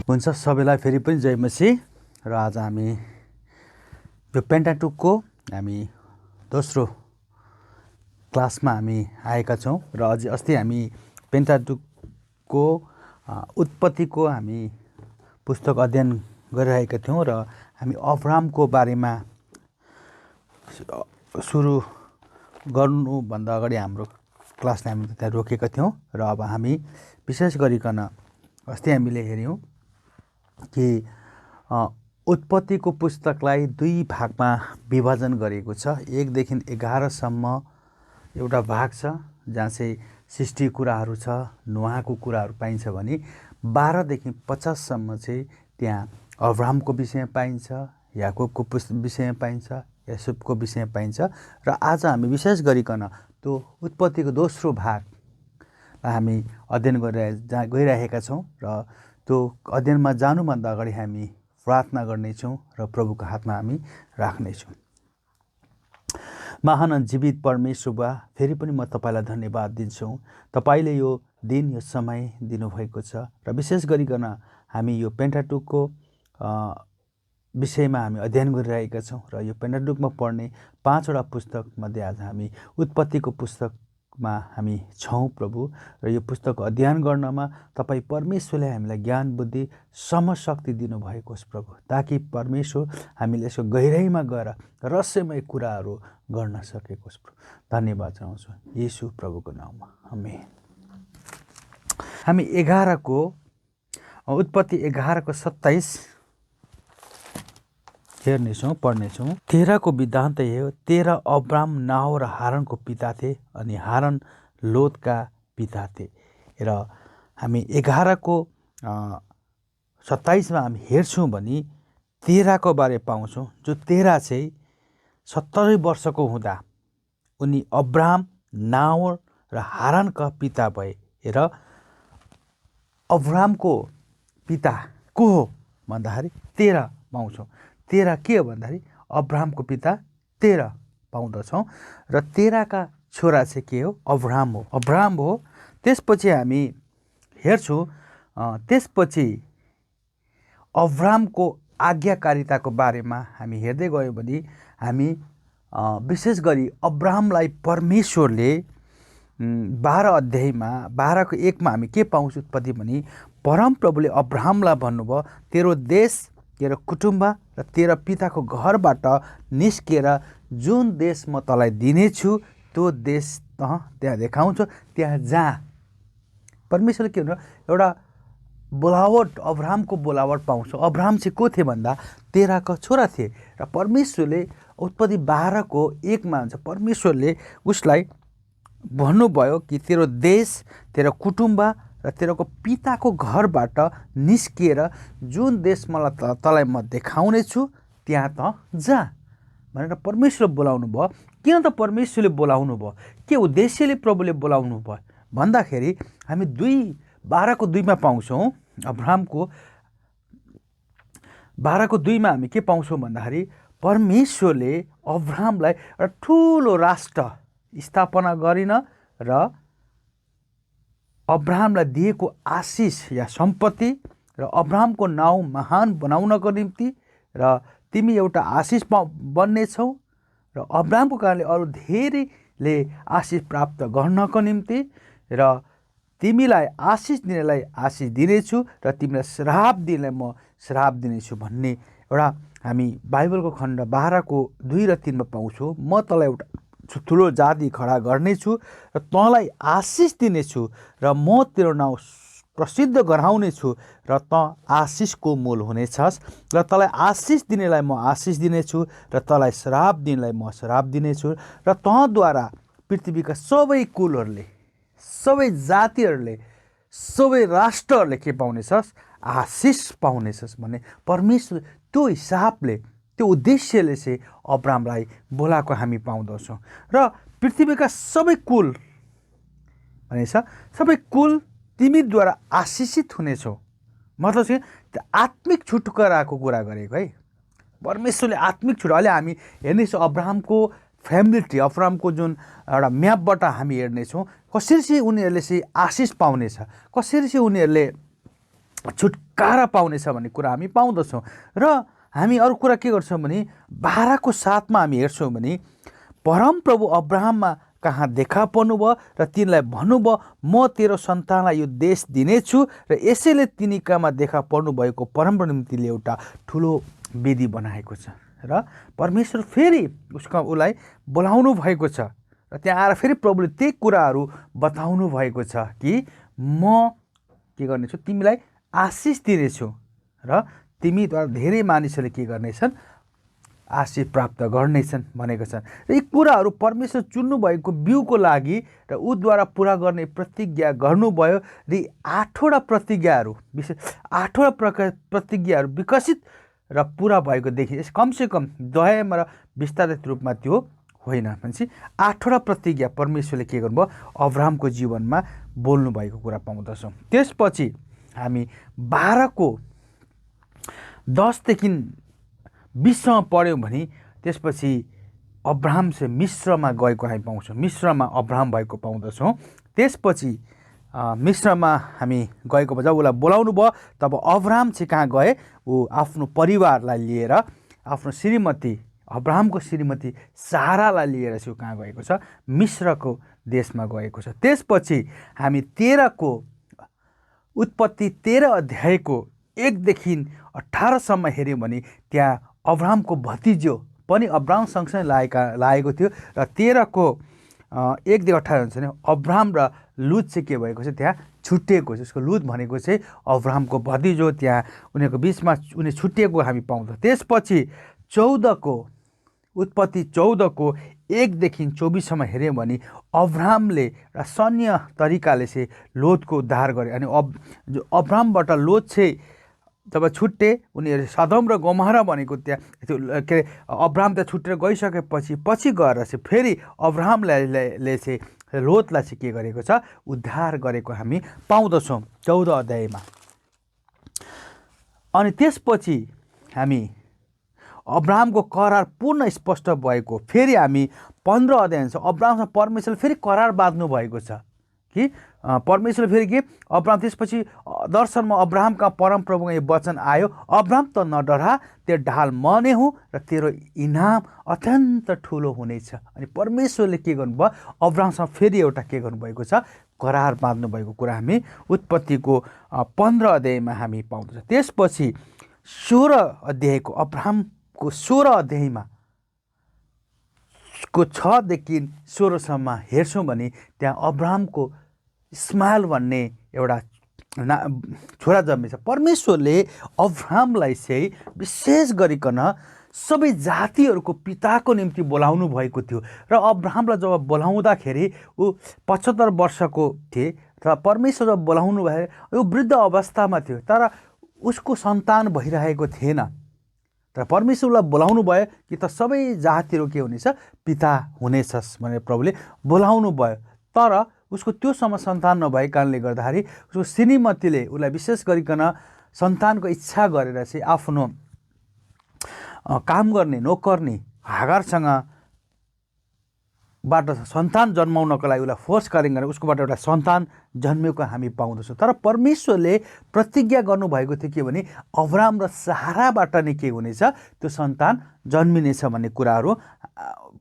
हुन्छ सबैलाई फेरि पनि जय मसीह। र आज हामी यो पेन्टाटुकको हामी दोस्रो क्लासमा हामी आएका छौँ र अझै अस्ति हामी पेन्टाटुकको उत्पत्तिको हामी पुस्तक अध्ययन गरिरहेका थियौँ र हामी अब्रामको बारेमा सुरु गर्नुभन्दा अगाडि हाम्रो क्लासलाई हामी त्यहाँ रोकेका थियौँ र अब हामी विशेष गरिकन अस्ति हामीले हेऱ्यौँ कि उत्पत्तिको पुस्तकलाई दुई भागमा विभाजन गरिएको छ। 1 देखि 11 सम्म एउटा भाग छ जहाँ चाहिँ सृष्टि कुराहरू छ, नोआको कुराहरू पाइन्छ भने 12 देखि 50 सम्म चाहिँ त्यहाँ अब्रामको विषय पाइन्छ, याकोबको विषय पाइन्छ, युसुफको विषय पाइन्छ। र आज हामी विशेष गरिकन त्यो उत्पत्तिको दोस्रो भागलाई हामी अध्ययन गइरहेका छौँ र त्यो अध्ययनमा जानुभन्दा अगाडि हामी प्रार्थना गर्नेछौँ र प्रभुको हातमा हामी राख्नेछौँ। महान जीवित परमेश्वर बुवा, फेरि पनि म तपाईँलाई धन्यवाद दिन्छु। तपाईँले यो दिन, यो समय दिनुभएको छ र विशेष गरिकन हामी यो पेन्टाटुकको विषयमा हामी अध्ययन गरिरहेका छौँ र यो पेन्टाटुकमा पढ्ने 5वटा पुस्तकमध्ये आज हामी उत्पत्तिको पुस्तकमा हामी छौँ प्रभु। र यो पुस्तक अध्ययन गर्नमा तपाईँ परमेश्वरले हामीलाई ज्ञान बुद्धि समशक्ति दिनुभएको होस् प्रभु, ताकि परमेश्वर हामीले यसको गहिराइमा गएर रहस्यमय कुराहरू गर्न सकेको होस् प्रभु। धन्यवाद चाहन्छु येशू प्रभुको नाममा, आमेन। हामी उत्पत्ति 11 को 27 हेर्नेछौँ, पढ्नेछौँ। तेराको वृत्तान्त यो, तेरा अब्राम, नाहोर र हारानको पिता थिए अनि हारान लोतका पिता थिए। र हामी 11 को 27 मा हामी हेर्छौँ भने तेराको बारे पाउँछौँ, जो तेरा चाहिँ 70 वर्षको हुँदा उनी अब्राम, नाहोर र हारानका पिता भए। र अब्रामको पिता को हो भन्दाखेरि तेरा पाउँछौँ। तेरा के हो भन्दाखेरि अब्रामको पिता तेरा पाउँदछौँ र तेराका छोरा चाहिँ के हो? अब्राम हो। त्यसपछि हामी हेर्छौँ, त्यसपछि अब्रामको आज्ञाकारिताको बारेमा हामी हेर्दै गयौँ भने हामी विशेष गरी अब्रामलाई परमेश्वरले 12 अध्यायमा 12 को 1 मा हामी के पाउँछौँ उत्पत्ति भने परमप्रभुले अब्रामलाई भन्नुभयो, तेरो देश, तेरो कुटुम्ब र तेरो पिताको घरबाट निस्केर जुन देश म तँलाई दिनेछु त्यो देश त्यहाँ देखाउँछु, त्यहाँ जा। परमेश्वरले के भन्नु, एउटा बोलावट, अब्रामको बोलावट पाउँछौँ। अब्राम चाहिँ को थिए भन्दा तेराको छोरा थिए र परमेश्वरले उत्पत्ति 12 को 1 मा हुन्छ, परमेश्वरले उसलाई भन्नुभयो कि तेरो देश, तेरो कुटुम्ब र तेरोको पिताको घरबाट निस्किएर जुन देश मलाई तँलाई म देखाउने छु त्यहाँ त जा भनेर परमेश्वरले बोलाउनु भयो। किन त परमेश्वरले बोलाउनु भयो, के उद्देश्यले प्रभुले बोलाउनु भयो भन्दाखेरि हामी 12 को 2 मा पाउँछौँ। अब्रामको 12 को 2 मा हामी के पाउँछौँ भन्दाखेरि परमेश्वरले अब्रामलाई एउटा ठुलो राष्ट्र स्थापना गरिन र अब्रामलाई दिएको आशिष या सम्पत्ति र अब्रामको नाउँ महान बनाउनको निम्ति र तिमी एउटा आशिष बन्नेछौ र अब्रामको कारणले अरू धेरैले आशिष प्राप्त गर्नको निम्ति र तिमीलाई आशिष दिनेलाई आशिष दिनेछु र तिमीलाई श्राप दिनेलाई म श्राप दिनेछु भन्ने एउटा हामी बाइबलको खण्ड 12 को 2 र 3 मा पाउँछौँ। म तँलाई एउटा ठुलो जाति खडा गर्नेछु र तँलाई आशिष दिनेछु र म तेरो नाउँ प्रसिद्ध गराउनेछु र त आशिषको मूल हुनेछस् र तँलाई आशिष दिनेलाई म आशिष दिनेछु र तँलाई श्राप दिनेलाई म श्राप दिनेछु र तँद्वारा पृथ्वीका सबै कुलहरूले, सबै जातिहरूले, सबै राष्ट्रहरूले के पाउनेछस्? आशिष पाउनेछस् भन्ने परमेश्वर त्यो हिसाबले, त्यो उद्देश्यले चाहिँ अब्रामलाई बोलाएको हामी पाउँदछौँ। र पृथ्वीका सबै कुल भनेछ, सबै कुल तिमीद्वारा आशिषित हुनेछौ। मतलब चाहिँ आत्मिक छुटकाराको कुरा गरेको है परमेश्वरले। आत्मिक छुटकारा अहिले हामी हेर्नेछौँ अब्रामको फ्यामिली ट्री, अब्रामको जुन एउटा म्यापबाट हामी हेर्नेछौँ कसरी चाहिँ उनीहरूले चाहिँ आशिष पाउनेछ, कसरी चाहिँ उनीहरूले छुटकारा पाउनेछ भन्ने कुरा हामी पाउँदछौँ। र हामी अरू कुरा के गर्छौँ भने 12को 7मा हामी हेर्छौँ भने परमप्रभु अब्राहममा कहाँ देखा पर्नुभयो र तिनलाई भन्नुभयो म तेरो सन्तानलाई यो देश दिनेछु र यसैले तिनी कहाँ देखा पर्नुभएको परमप्रभु निम्तिले एउटा ठुलो वेदी बनाएको छ र परमेश्वर फेरि उसलाई बोलाउनु भएको छ र त्यहाँ आएर फेरि प्रभुले त्यही कुराहरू बताउनु भएको छ कि म के गर्नेछु, तिमीलाई आशिष दिनेछु र तिमीद्वारा धेरै मानिसहरूले के गर्नेछन्, आशिष प्राप्त गर्नेछन् भनेको छन्। र यी कुराहरू परमेश्वर चुन्नुभएको बिउको लागि र उद्वारा पुरा गर्ने प्रतिज्ञा गर्नुभयो। र यी 8वटा प्रतिज्ञाहरू विशेष 8वटा प्रतिज्ञाहरू विकसित र पुरा भएको देखिन्छ। कमसेकम दयामा र विस्तारित रूपमा त्यो होइन भनेपछि 8वटा प्रतिज्ञा परमेश्वरले के गर्नुभयो, अब्राहमको जीवनमा बोल्नु भएको कुरा पाउँदछौँ। त्यसपछि हामी 12को 10देखि 20सम्म पढ्यौँ भने त्यसपछि अब्राहम चाहिँ मिस्रमा गएको हामी पाउँछौँ। मिस्रमा अब्राहम भएको पाउँदछौँ। त्यसपछि मिस्रमा हामी गएको जब उसलाई बोलाउनु भयो तब अब्राहम चाहिँ कहाँ गए, ऊ आफ्नो परिवारलाई लिएर आफ्नो श्रीमती अब्राहमको श्रीमती सारालाई लिएर चाहिँ कहाँ गएको छ, मिस्रको देशमा गएको छ। त्यसपछि हामी 13को उत्पत्ति 13 अध्यायको 1देखि 18सम्म हेऱ्यौँ भने त्यहाँ अब्राहमको भतिजो पनि अब्राहम सँगसँगै लागेको थियो र 13को 1देखि 18 हुन्छ भने अब्राहम र लुत चाहिँ के भएको छ, त्यहाँ छुट्टिएको छ। यसको लुत भनेको चाहिँ अब्राहमको भतिजो, त्यहाँ उनीहरूको बिचमा उनी छुट्टिएको हामी पाउँछौँ। त्यसपछि 14को उत्पत्ति 14को 1देखि 24सम्म हेऱ्यौँ भने अब्राहमले र सन्य तरिकाले चाहिँ लोतको उद्धार गरे। अनि अब्राहमबाट लोत चाहिँ जब छुट्टे, उनीहरू सदम र गोमोरा भनेको त्यहाँ त्यो के अरे अब्राहम त्यहाँ छुट्टेर गइसकेपछि पछि गएर चाहिँ फेरि अब्राहमले चाहिँ लोतलाई चाहिँ के गरेको छ, उद्धार गरेको हामी पाउँदछौँ 14 अध्यायमा। अनि त्यसपछि हामी अब्राहमको करार पूर्ण स्पष्ट भएको फेरि हामी 15 अध्याय छ। अब्राहमसँग परमेश्वरले फेरि करार बाँध्नु भएको छ कि परमेश्वरले फेरि के अब्राहम, त्यसपछि दर्शनमा अब्राहमका परमप्रभुको यो वचन आयो, अब्राहम त नडरा, त्यो ढाल म नै हुँ र तेरो इनाम अत्यन्त ठुलो हुनेछ। अनि परमेश्वरले के गर्नुभयो, अब्राहमसँग फेरि एउटा के गर्नुभएको छ, करार बाँध्नु भएको कुरा हामी उत्पत्तिको 15 अध्यायमा हामी पाउँदछौँ। त्यसपछि 16 अध्यायको अब्राहमको 16 अध्यायमा को 6देखि 16सम्म हेर्छौँ भने त्यहाँ अब्राहमको इस्माइल भन्ने एउटा छोरा जन्मेछ। परमेश्वरले अब्राहमलाई चाहिँ विशेष गरिकन सबै जातिहरूको पिताको निम्ति बोलाउनु भएको थियो र अब्राहमलाई जब बोलाउँदाखेरि ऊ 75 वर्षको थिए र परमेश्वर जब बोलाउनु भए यो वृद्ध अवस्थामा थियो, तर उसको सन्तान भइरहेको थिएन। तर परमेश्वरलाई बोलाउनु भयो कि त सबै जातिहरू के हुनेछ, पिता हुनेछस् भनेर प्रभुले बोलाउनु भयो। तर उसको त्योसम्म सन्तान नभएको कारणले गर्दाखेरि उसको श्रीमतीले उसलाई विशेष गरिकन सन्तानको इच्छा गरेर चाहिँ आफ्नो काम गर्ने नोकर्नी हागारसँग बाट सन्तान जन्माउनको लागि उसलाई फोर्स गरेर उसकोबाट एउटा सन्तान जन्मेको हामी पाउँदछौँ। तर परमेश्वरले प्रतिज्ञा गर्नुभएको थियो के भने अब्राहम र साराबाट नै के हुनेछ, त्यो सन्तान जन्मिनेछ भन्ने कुराहरू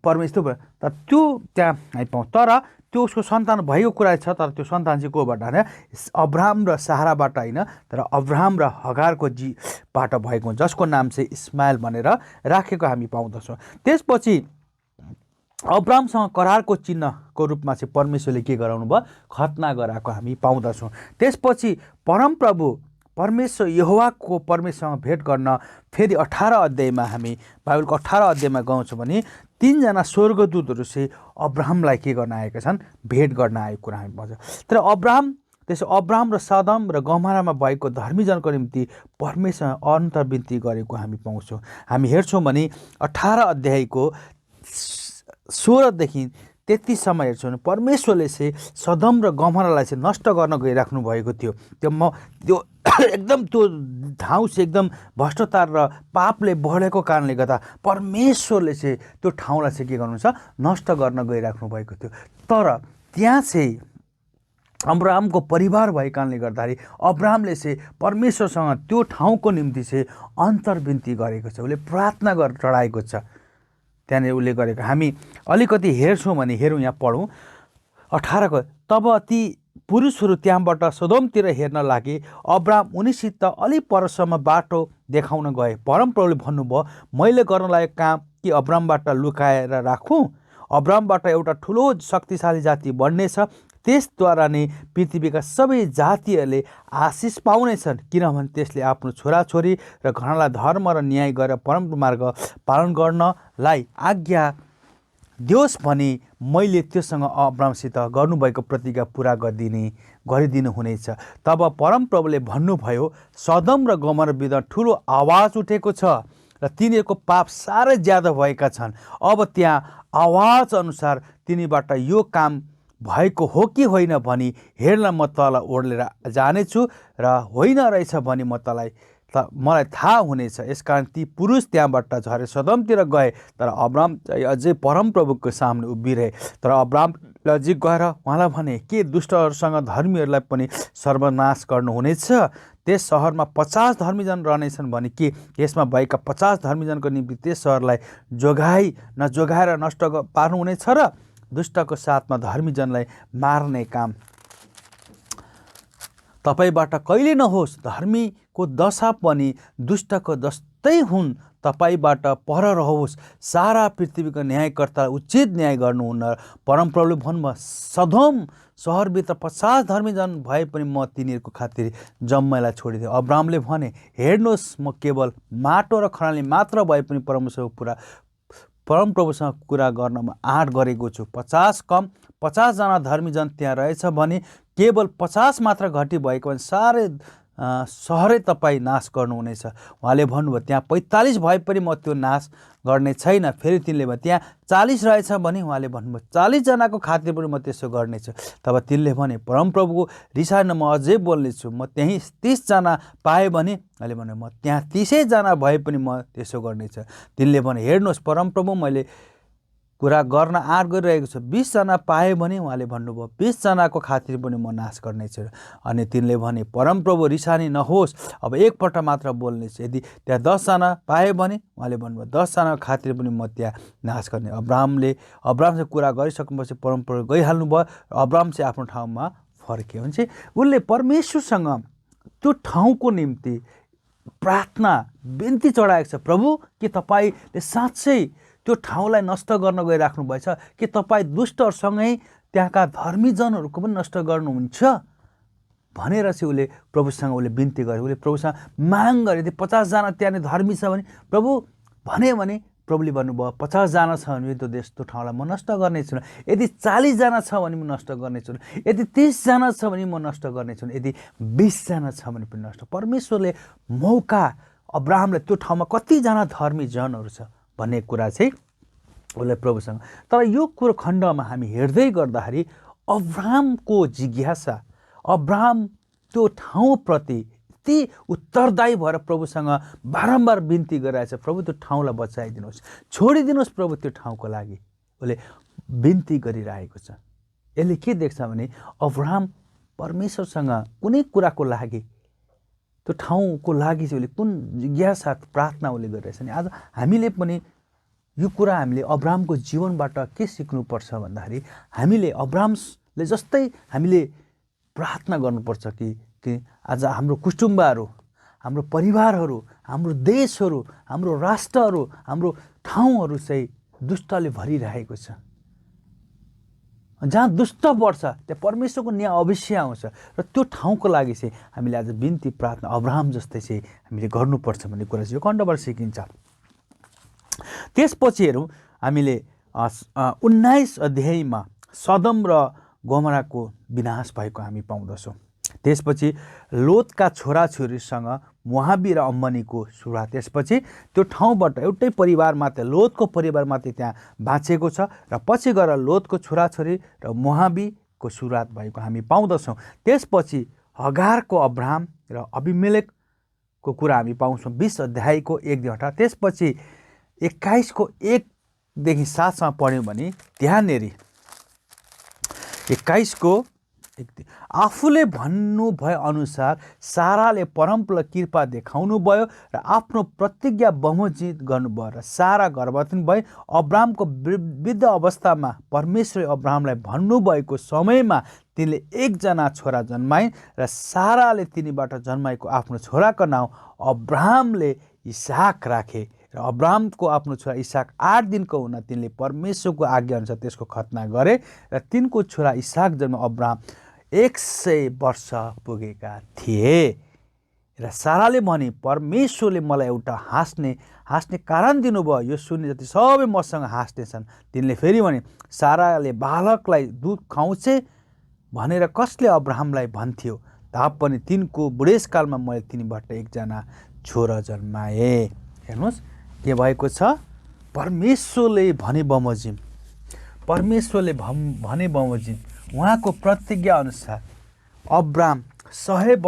परमेश्वर, तर त्यो त्यहाँ हामी पाउँ। तर त्यो उसको सन्तान भएको कुरा छ, तर त्यो सन्तान चाहिँ कोबाट होइन, अब्राहम र साराबाट होइन, तर अब्राहम र हगारको बाट भएको, जसको नाम चाहिँ इस्माइल भनेर राखेको हामी पाउँदछौँ। त्यसपछि अब्राहमसँग करारको चिन्हको रूपमा चाहिँ परमेश्वरले के गराउनु भयो, खतना गराएको हामी पाउँदछौँ। त्यसपछि परमप्रभु परमेश्वर यहोवाको परमेश्वरसँग भेट गर्न फेरि 18 अध्यायमा हामी बाइबलको 18 अध्यायमा गाउँछौँ भने 3 जना स्वर्गदूतहरू चाहिँ अब्राहमलाई के गर्न आएका छन्, भेट गर्न आएको कुरा हामी पाउँछौँ। तर अब्राहम र सदम र गमोरामा भएको धर्मीजनको निम्ति परमेश्वर अन्तर्विन्ती गरेको हामी पाउँछौँ। हामी हेर्छौँ भने 18 अध्यायको 16देखि 33सम्म हेर्छौँ भने परमेश्वरले चाहिँ सदम र गमोरालाई चाहिँ नष्ट गर्न गइराख्नु भएको थियो। त्यो एकदम त्यो ठाउँ चाहिँ एकदम भ्रष्टाचार र पापले बढेको कारणले गर्दा परमेश्वरले चाहिँ त्यो ठाउँलाई चाहिँ के गर्नुहुन्छ, नष्ट गर्न गइराख्नु भएको थियो। तर त्यहाँ चाहिँ अब्राहमको परिवार भएको कारणले गर्दाखेरि अब्राहमले चाहिँ परमेश्वरसँग त्यो ठाउँको निम्ति चाहिँ अन्तर्विन्ती गरेको छ, उसले प्रार्थना गरेर चढाएको छ। त्यहाँनिर उसले गरेको हामी अलिकति हेर्छौँ भने हेरौँ, यहाँ पढौँ 18को। तब ती पुरुषहरू त्यहाँबाट सोदोमतिर हेर्न लागे। अब्राहम उनीसित अलि परसम्म बाटो देखाउन गए। परमप्रभुले भन्नुभयो, मैले गर्न लागेको काम कि अब्राहमबाट लुकाएर राखौँ? अब्राहमबाट एउटा ठुलो शक्तिशाली जाति बढ्नेछ, त्यसद्वारा नै पृथ्वीका सबै जातिहरूले आशिष पाउनेछन्, किनभने त्यसले आफ्नो छोराछोरी र घरलाई धर्म र न्याय गरेर परम मार्ग पालन गर्नलाई आज्ञा दियोस् भने मैले त्योसँग अब्राहमसित गर्नुभएको प्रतिज्ञा पुरा गरिदिनु हुनेछ। तब परमप्रभुले भन्नुभयो, सदम र गमोरा विरुद्ध ठुलो आवाज उठेको छ र तिनीहरूको पाप साह्रै ज्यादा भएका छन्। अब त्यहाँ आवाज अनुसार तिनीबाट यो काम भएको हो कि होइन भनी हेर्न म तल ओर्लेर जानेछु, र होइन रहेछ भने मलाई थाहा हुनेछ। यसकारण ती पुरुष त्यहाँबाट झरेर सदमतिर गए, तर अब्राहम चाहिँ अझै परमप्रभुको सामने उभिरहे। तर अब्राहमले अझै गएर उहाँलाई भने, के दुष्टहरूसँग धर्मीहरूलाई पनि सर्वनाश गर्नुहुनेछ? त्यस सहरमा 50 धर्मीजन रहनेछन् भने के यसमा भएका 50 धर्मीजनको निम्ति त्यस सहरलाई जोगाएर नष्ट पार्नुहुनेछ र? दुष्टको साथमा धर्मीजनलाई मार्ने काम तपाईबाट कहिले नहोस्। धर्मीको दशा पनि दुष्टको जस्तै हुन्, तपाईबाट पर रहोस्। सारा पृथ्वीको न्यायकर्ता उचित न्याय गर्नुहुन्न। परमप्रभुले भन्नुभयो, सदोम सहरभित्र 50 धर्मीजन भए पनि म तिनीहरूको खातिर जम्मैलाई छोडिदिएँ। अब्राहमले भने, हेर्नुहोस्, म केवल माटो र खरानी मात्र भए पनि परमप्रभुसँग कुरा गर्नमा आँट गरेको छु। 50 जना धर्मीजन त्यहाँ रहेछ भने केवल 50 मात्र घटी भएको भने साह्रै सहरै तपाईँ नाश गर्नुहुनेछ। उहाँले भन्नुभयो, त्यहाँ 45 भए पनि म त्यो नाश गर्ने छैन। फेरि तिनले भने, त्यहाँ 40 रहेछ भने उहाँले भन्नुभयो, 40 जनाको खातिर पनि म त्यसो गर्नेछु। तब तिनले भने, परमप्रभुको रिसाएन म अझै बोल्नेछु। म त्यहीँ 30 जना पाएँ भने उहाँले भने, म त्यहाँ 30 जना भए पनि म त्यसो गर्नेछु। तिनले भने, हेर्नुहोस् परमप्रभु, मैले कुरा गर्न आँट गरिरहेको छु। 20 जना पाएँ भने उहाँले भन्नुभयो, 20 जनाको खातिर पनि म नाश गर्नेछु। अनि तिनले भने, परमप्रभु रिसानी नहोस्, अब एकपल्ट मात्र बोल्नेछु। यदि त्यहाँ 10 जना पाएँ भने उहाँले भन्नुभयो, 10 जनाको खातिर पनि म त्यहाँ नाश गर्ने। अब्राहमसँग कुरा गरिसकेपछि परमप्रभु गइहाल्नु भयो। अब्राहम चाहिँ आफ्नो ठाउँमा फर्क्यो। भने चाहिँ उसले परमेश्वरसँग त्यो ठाउँको निम्ति प्रार्थना बिन्ती चढाएको छ। प्रभु, के तपाईँले साँच्चै त्यो ठाउँलाई नष्ट गर्न गइराख्नु भएछ कि तपाईँ दुष्टहरूसँगै त्यहाँका धर्मीजनहरूको पनि नष्ट गर्नुहुन्छ भनेर चाहिँ उसले प्रभुसँग बिन्ती गरे। उसले प्रभुसँग माग गरे। यदि 50 जना त्यहाँनिर धर्मी छ भने प्रभु भने प्रभुले भन्नुभयो, 50 जना छ भने त्यो त्यो ठाउँलाई म नष्ट गर्नेछु। यदि 40 जना छ भने म नष्ट गर्नेछु। यदि 30 जना छ भने म नष्ट गर्नेछु। यदि 20 जना छ भने पनि नष्ट। परमेश्वरले मौका अब्राहमले त्यो ठाउँमा कतिजना धर्मी जनहरू छ भन्ने कुरा चाहिँ उसले प्रभुसँग। तर यो कुरो खण्डमा हामी हेर्दै गर्दाखेरि अब्राहमको जिज्ञासा, अब्राहम त्यो ठाउँप्रति यति उत्तरदायी भएर प्रभुसँग बारम्बार बिन्ती गरिरहेछ, प्रभु त्यो ठाउँलाई बचाइदिनुहोस्, छोडिदिनुहोस् प्रभु त्यो ठाउँको लागि उसले बिन्ती गरिरहेको छ। यसले के देख्छ भने अब्राहम परमेश्वरसँग कुनै कुराको लागि, त्यो ठाउँको लागि चाहिँ उसले कुन जिज्ञासा प्रार्थना उसले गरिरहेछ नि। आज हामीले पनि यो कुरा हामीले अब्राहमको जीवनबाट के सिक्नुपर्छ भन्दाखेरि हामीले अब्राहमले जस्तै हामीले प्रार्थना गर्नुपर्छ कि आज हाम्रो कुटुम्बहरू, हाम्रो परिवारहरू, हाम्रो देशहरू, हाम्रो राष्ट्रहरू, हाम्रो ठाउँहरू चाहिँ दुष्टले भरिरहेको छ। जहाँ दुष्ट बढ्छ त्यहाँ परमेश्वरको न्याय अवश्य आउँछ र त्यो ठाउँको लागि चाहिँ हामीले आज बिन्ती प्रार्थना अब्राहम जस्तै चाहिँ हामीले गर्नुपर्छ भन्ने कुरा चाहिँ यो खण्डबाट सिकिन्छ। त्यसपछि हेरौँ हामीले 19 अध्यायमा सदम र गमोराको विनाश भएको हामी पाउँदछौँ। त्यसपछि लोतका छोराछोरीसँग मोआबी र अम्मनीको सुरुवात। त्यसपछि त्यो ठाउँबाट एउटै परिवार मात्रै, लोतको परिवार मात्रै त्यहाँ बाँचेको छ र पछि गएर लोतको छोराछोरी र मोआबीको सुरुवात भएको हामी पाउँदछौँ। त्यसपछि हगारको अब्राहम र अबिमेलेकको कुरा हामी पाउँछौँ 20 अध्यायको 1-18। त्यसपछि 21को 1देखि 7सम्म पढ्यौँ भने त्यहाँनेरि 21को आफूले भन्नुभए अनुसार साराले परमप्रभुलाई कृपा देखाउनु भयो र आफ्नो प्रतिज्ञा बमोजित गर्नुभयो र सारा गर्भवती भए। अब्रामको वृद्ध अवस्थामा परमेश्वरले अब्रामलाई भन्नुभएको समयमा तिनले एकजना छोरा जन्माए र साराले तिनीबाट जन्माएको आफ्नो छोराको नाउँ अब्रामले इसाक राखे र अब्रामको आफ्नो छोरा इसाक 8 दिनको हुन तिनले परमेश्वरको आज्ञाअनुसार त्यसको खतना गरे र तिनको छोरा इसाक जन्म अब्राम 100 वर्ष पुगेका थिए र साराले भने परमेश्वरले मलाई एउटा हाँस्ने कारण दिनुभयो, यो सुन्ने जति सबै मसँग हाँस्नेछन्। तिनले फेरि भने साराले बालकलाई दुध खुवाउँछे भनेर कसले अब्राहमलाई भन्थ्यो, तापनि तिनको बुढेसकालमा मैले तिनीबाट एकजना छोरा जन्माए। हेर्नुहोस् के भएको छ, परमेश्वरले भने बमोजिम, परमेश्वरले भने बमोजिम उहाँको प्रतिज्ञा अनुसार अब्राम 100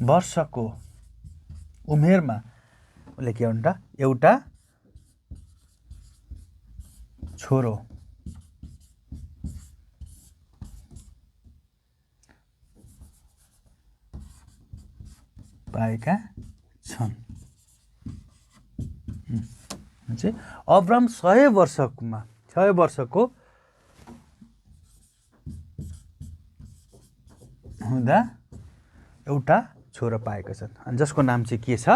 वर्षको उमेरमा उसले के भन्छ एउटा छोरो पाएका छन्। अब्राम 100 वर्षको हुँदा एउटा छोरो पाएका छन् अनि जसको नाम चाहिँ के छ,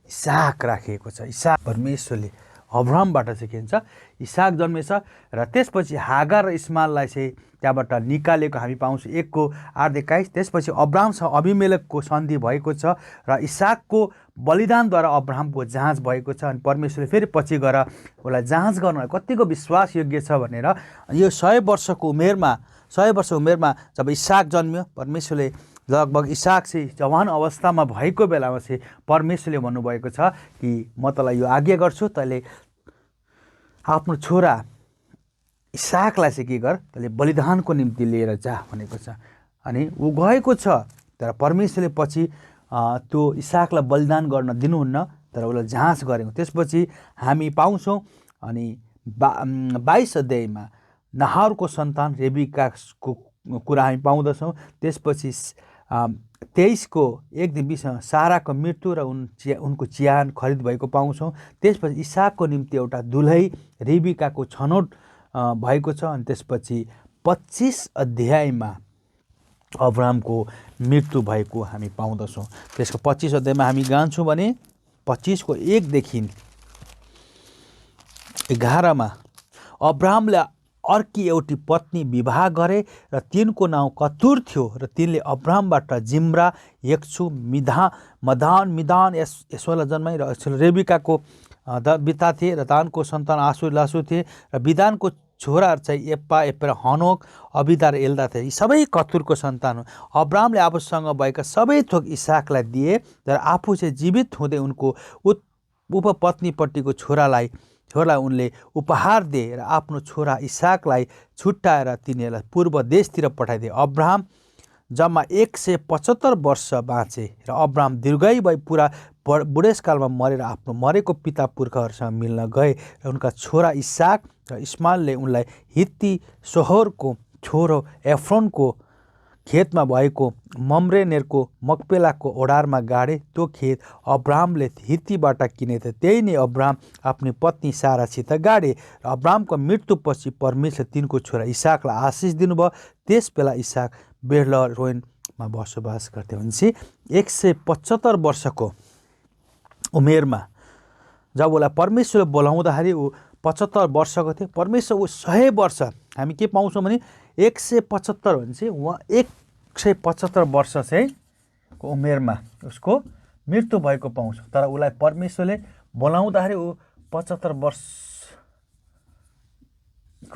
इसाक राखिएको छ। इसाक परमेश्वरले अब्रामबाट चाहिँ के भन्छ इसाक जन्मेछ र त्यसपछि हागार र इस्माइललाई चाहिँ त्यहाँबाट निकालेको हामी पाउँछौँ 1:8-21। त्यसपछि अब्रामसँग अबिमेलेकको सन्धि भएको छ र इसाकको बलिदानद्वारा अब्रामको जाँच भएको छ अनि परमेश्वरले फेरि पछि गएर उसलाई जाँच गर्न कतिको विश्वासयोग्य छ भनेर यो 100 वर्षको उमेरमा जब इसाक जन्मियो, परमेश्वरले लगभग इसाक चाहिँ जवान अवस्थामा भएको बेलामा चाहिँ परमेश्वरले भन्नुभएको छ कि म तँलाई यो आज्ञा गर्छु, तैँले आफ्नो छोरा इसाकलाई चाहिँ के गर, तैँले बलिदानको निम्ति लिएर जा भनेको छ। अनि ऊ गएको छ तर परमेश्वरले पछि त्यो इसाकलाई बलिदान गर्न दिनुहुन्न तर उसलाई जाँच गरेको। त्यसपछि हामी पाउँछौँ अनि 22 अध्यायमा नाहोरको सन्तान रेबिकाको कुरा हामी पाउँदछौँ। त्यसपछि 23:1-20 साराको मृत्यु र उनको चिहान खरिद भएको पाउँछौँ। त्यसपछि इसाकको निम्ति एउटा दुलही रेबिकाको छनौट भएको छ अनि त्यसपछि 25 अध्यायमा अब्रामको मृत्यु भएको हामी पाउँदछौँ। त्यसको 25 अध्यायमा हामी जान्छौँ भने 25:1-11 अब्रामले अर्की एउटी पत्नी विवाह गरे र तिनको नाउँ कतुर थियो र तिनले अब्रामबाट जिम्रा, यक्छु, मिदान यसोलाई जन्माए र रेबिकाको बिता थिए र दानको सन्तान आसु लासु थिए र विदानको छोराहरू चाहिँ एप्पा हनोक, अबिदा र एल्दा थिए। यी सबै कतुरको सन्तान हो। अब्रामले आफूसँग भएका सबै थोक इसाकलाई दिए तर आफू चाहिँ जीवित हुँदै उनको उपपत्नीपट्टिको छोरालाई उनले उपहार दिए र आफ्नो छोरा इसाकलाई छुट्याएर तिनीहरूलाई पूर्व देशतिर पठाइदिए। अब्राम जम्मा 175 वर्ष बाँचे र अब्राम दीर्घायु भई पुरा बुढेसकालमा मरेर आफ्नो मरेको पिता पुर्खाहरूसँग मिल्न गए र उनका छोरा इसाक र इस्माइलले उनलाई हित्ती सोहोरको छोरो एफ्रोनको खेतमा भएको मम्रेनेरको मकपेलाको ओडारमा गाडे। त्यो खेत अब्रामले हित्तीबाट किनेथे, त्यही नै अब्राम आफ्नो पत्नी सारासित गाडे र अब्रामको मृत्युपछि परमेश्वरले तिनको छोरा इसाकलाई आशिष दिनुभयो। त्यस बेला इसाक बेथलेहममा बसोबास गर्थे। भनेपछि 175 वर्षको उमेरमा जब उसलाई परमेश्वरले बोलाउँदाखेरि ऊ 75 वर्षको थियो। परमेश्वर ऊ 100 वर्ष हामी के पाउँछौँ भने 175 भनेपछि उहाँ 175 वर्ष चाहिँ को उमेरमा उसको मृत्यु भएको पाउँछौँ। तर उसलाई परमेश्वरले बोलाउँदाखेरि ऊ 75 वर्षको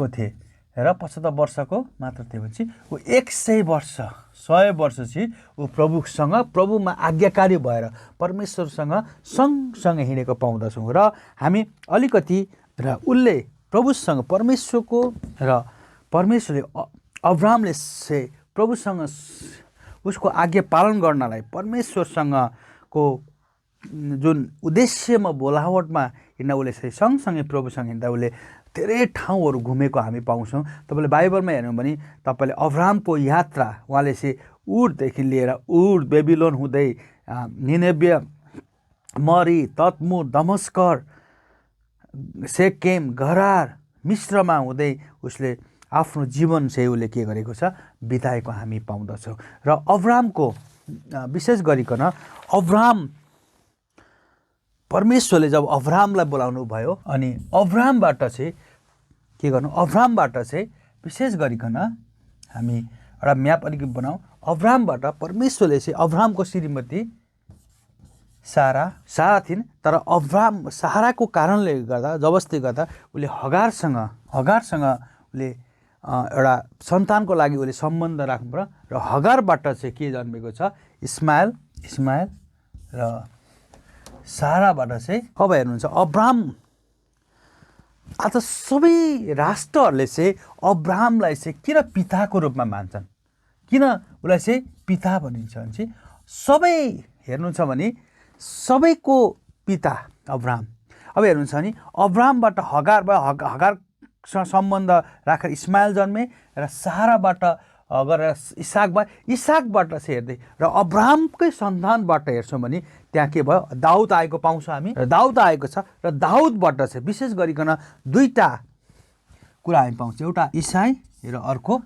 थिए र 75 वर्षको मात्र थियो भनेपछि ऊ 100 वर्ष चाहिँ ऊ प्रभुमा आज्ञाकारी भएर परमेश्वरसँग सँगसँगै हिँडेको पाउँदछौँ। र हामी अलिकति र उसले प्रभुसँग परमेश्वरले अब्रामले प्रभुसँग उसको आज्ञा पालन गर्नलाई परमेश्वरसँगको जुन उद्देश्यमा बोलावटमा हिँड्दा उसले सँगसँगै प्रभुसँग हिँड्दा उसले धेरै ठाउँहरू घुमेको हामी पाउँछौँ। तपाईँले बाइबलमा हेर्नु भने तपाईँले अब्राहमको यात्रा, उहाँले चाहिँ उरदेखि लिएर उर, बेबिलोन हुँदै निनेवे, मरी, तत्मुर, दमस्कर, सेकेम, गरार, मिश्रमा हुँदै उसले आफ्नो जीवन चाहिँ उसले के गरेको छ, बिताएको हामी पाउँदछौँ। र अब्राहमको विशेष गरिकन परमेश्वरले जब अब्राहमलाई बोलाउनु भयो अनि अब्राहमबाट चाहिँ के गर्नु, अब्राहमबाट चाहिँ विशेष गरिकन हामी एउटा म्याप अलिकति बनाऊ। अब्राहमबाट परमेश्वरले चाहिँ अब्राहमको श्रीमती सारा थिइन्, तर अब्राहम साराको कारणले गर्दा, जबरजस्ती गर्दा उसले हगारसँग उसले एउटा सन्तानको लागि उसले सम्बन्ध राख्नु पर्यो र हगारबाट चाहिँ के जन्मेको छ, इस्माइल र साराबाट चाहिँ अब हेर्नुहुन्छ अब्राहम। आज सबै राष्ट्रहरूले चाहिँ अब्राहमलाई चाहिँ किन पिताको रूपमा मान्छन्, किन उसलाई चाहिँ पिता भनिन्छ भने चाहिँ सबै हेर्नुहुन्छ भने सबैको पिता अब्राहम। अब हेर्नुहुन्छ भने अब्राहमबाट हगारसँग सम्बन्ध राखेर इस्माइल जन्मे र साराबाट गरेर इसाक भयो, इसाकबाट चाहिँ हेर्दै र अब्राहमकै सन्तानबाट हेर्छौँ भने त्यहाँ के भयो, दाउद आएको पाउँछौँ हामी, र दाउद आएको छ र दाउदबाट चाहिँ विशेष गरिकन दुईवटा कुरा हामी पाउँछौँ, एउटा इसाई र अर्को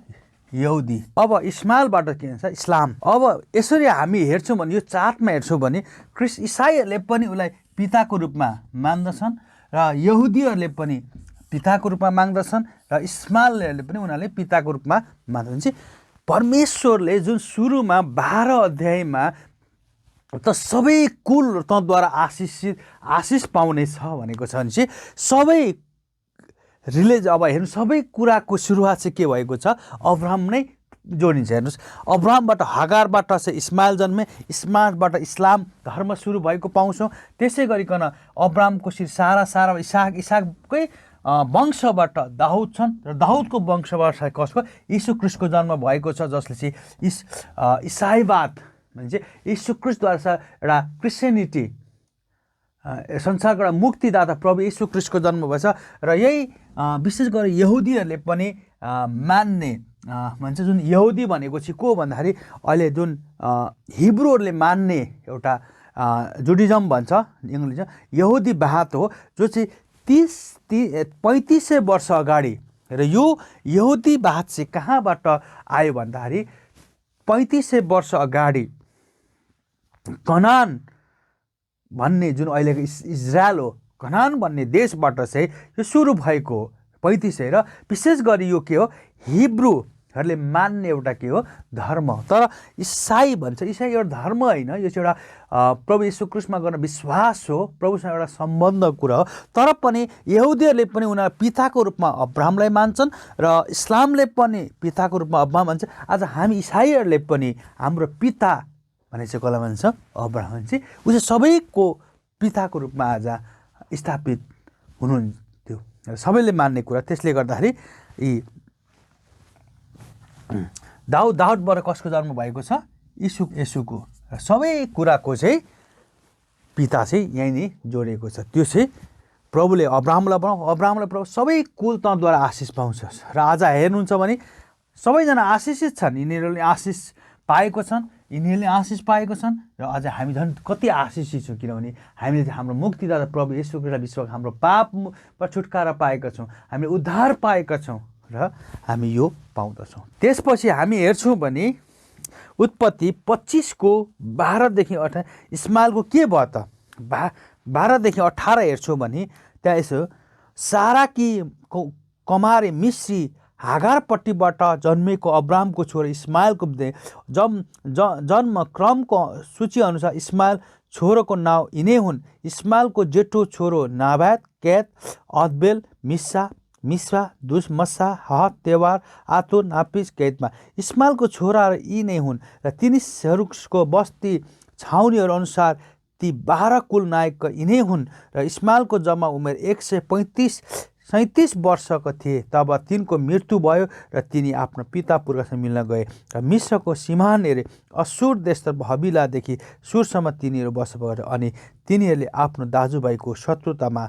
यहुदी। अब इस्माइलबाट के भन्छ, इस्लाम। अब यसरी हामी हेर्छौँ भने यो चार्टमा हेर्छौँ भने इसाईहरूले पनि उसलाई पिताको रूपमा मान्दछन् र यहुदीहरूले पनि पिताको रूपमा माग्दछन् र इस्माइलहरूले पनि उनीहरूले पिताको रूपमा मान्दछन्। परमेश्वरले जुन सुरुमा 12 अध्यायमा त सबै कुल तँद्वारा आशिष पाउने छ भनेको छ भने चाहिँ सबै अब हेर्नु सबै कुराको सुरुवात चाहिँ के भएको छ, अब्राहम नै जोडिन्छ। हेर्नुहोस् अब्राहमबाट हगारबाट चाहिँ इस्माइल जन्मे, इस्माइलबाट इस्लाम धर्म सुरु भएको पाउँछौँ। त्यसै गरिकन अब्राहमको सारा इसाककै वंशबाट दाउद छन् र दाउदको वंशबाट कसको, यीशु ख्रीष्टको जन्म भएको छ, जसले चाहिँ इसाईवाद भने चाहिँ यीशु ख्रीष्टद्वारा एउटा क्रिस्चियनिटी संसारको एउटा मुक्तिदाता प्रभु यीशु ख्रीष्टको जन्म भएछ। र यही विशेष गरी यहुदीहरूले पनि मान्ने भन्छ, जुन यहुदी भनेको चाहिँ को भन्दाखेरि अहिले जुन हिब्रूहरूले मान्ने एउटा जुडिजम भन्छ इङ्ग्लिसमा, यहुदी बात हो, जो चाहिँ 3500 वर्ष अगाडि। र यो यहुदी बात चाहिँ कहाँबाट आयो भन्दाखेरि 3500 वर्ष अगाडि कनान भन्ने जुन अहिलेको इजरायल हो, कनान भन्ने देशबाट चाहिँ यो सुरु भएको हो 3500। र विशेष गरी यो के हो, हिब्रूहरूले मान्ने एउटा के हो, धर्म। तर इसाई भन्छ, इसाई एउटा धर्म होइन, यो चाहिँ एउटा प्रभु यीशु ख्रीष्टमा गर्न विश्वास हो, प्रभुसँग एउटा सम्बन्ध कुरा हो। तर पनि यहुदीहरूले पनि उनीहरू पिताको रूपमा अब्राहमलाई मान्छन् र इस्लामले पनि पिताको रूपमा अब्राहम मान्छ। आज हामी इसाईहरूले पनि हाम्रो पिता भने चाहिँ कसलाई भन्छ, अब्राहम चाहिँ, ऊ चाहिँ सबैको पिताको रूपमा आज स्थापित हुनुहुन्थ्यो, सबैले मान्ने कुरा। त्यसले गर्दाखेरि यी दाउदबाट कसको जन्म भएको छ, यीशुको। र सबै कुराको चाहिँ पिता चाहिँ यहीँ नै जोडिएको छ। त्यो चाहिँ प्रभुले अब्राहमलाई प्रभु सबै कुल तँद्वारा आशिष पाउँछ। र आज हेर्नुहुन्छ भने सबैजना आशिषित छन्, यिनीहरूले आशिष पाएको छन्, र अझ हामी झन् कति आशिषित छौँ, किनभने हामीले हाम्रो मुक्तिदाता प्रभु यीशु ख्रीष्टलाई विश्वास, हाम्रो पापबाट छुटकारा पाएका छौँ, हामीले उद्धार पाएका छौँ र हामी यो पाउँदछौँ। त्यसपछि हामी हेर्छौँ भने उत्पत्ति 25:12 देखि 18 इस्माइलको के भयो त, 12देखि 18 हेर्छौँ भने त्यहाँ यसो, सारा कि कमारे मिश्री हागारपट्टिबाट जन्मेको अब्राहमको छोरो इस्माइलको जन्म क्रमको सूचीअनुसार इस्माइल छोरोको नाउँ यिनै हुन्। इस्माइलको जेठो छोरो नाबाद, केत, अदबेल, मिस्वा, दुस, मस्सा, हत, तेवार, आतो, नापिस, केतमा। इस्माइलको छोराहरू यी नै हुन् र तिनीहरूको बस्ती छाउनीहरू अनुसार ती 12 कुल नायक यिनै हुन्। र इस्माइलको जम्मा उमेर 137 वर्षको थिए तब तिनको मृत्यु भयो र तिनी आफ्नो पिता पुर्खासँग मिल्न गए र मिश्रको सीमान हेरे असुर देशतर्फ हबिलादेखि सुरसम्म तिनीहरू बसोबास गरे अनि तिनीहरूले आफ्नो दाजुभाइको शत्रुतामा